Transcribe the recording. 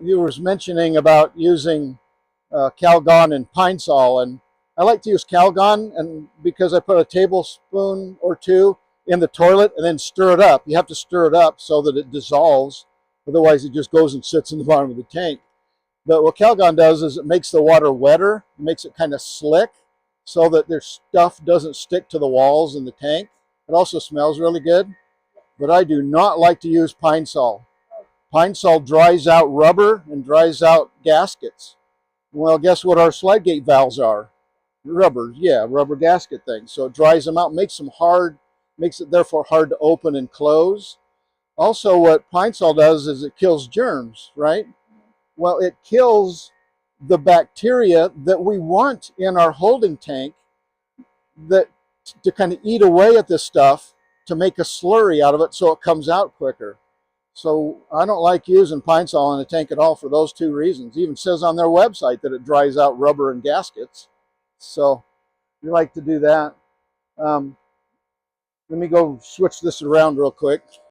You was mentioning about using Calgon and Pine Sol, and I like to use Calgon, and because I put a tablespoon or two in the toilet and then stir it up. You have to stir it up so that it dissolves, otherwise it just goes and sits in the bottom of the tank. But what Calgon does is it makes the water wetter, it makes it kind of slick, so that their stuff doesn't stick to the walls in the tank. It also smells really good, but I do not like to use Pine Sol. Pine Sol dries out rubber and dries out gaskets. Well, guess what our slide gate valves are? Rubber, yeah, rubber gasket things. So it dries them out, makes them hard, makes it therefore hard to open and close. Also, what Pine Sol does is it kills germs, right? Well, it kills the bacteria that we want in our holding tank that to kind of eat away at this stuff to make a slurry out of it so it comes out quicker. So I don't like using Pine Sol in a tank at all for those two reasons. It even says on their website that it dries out rubber and gaskets. So we like to do that. Let me go switch this around real quick.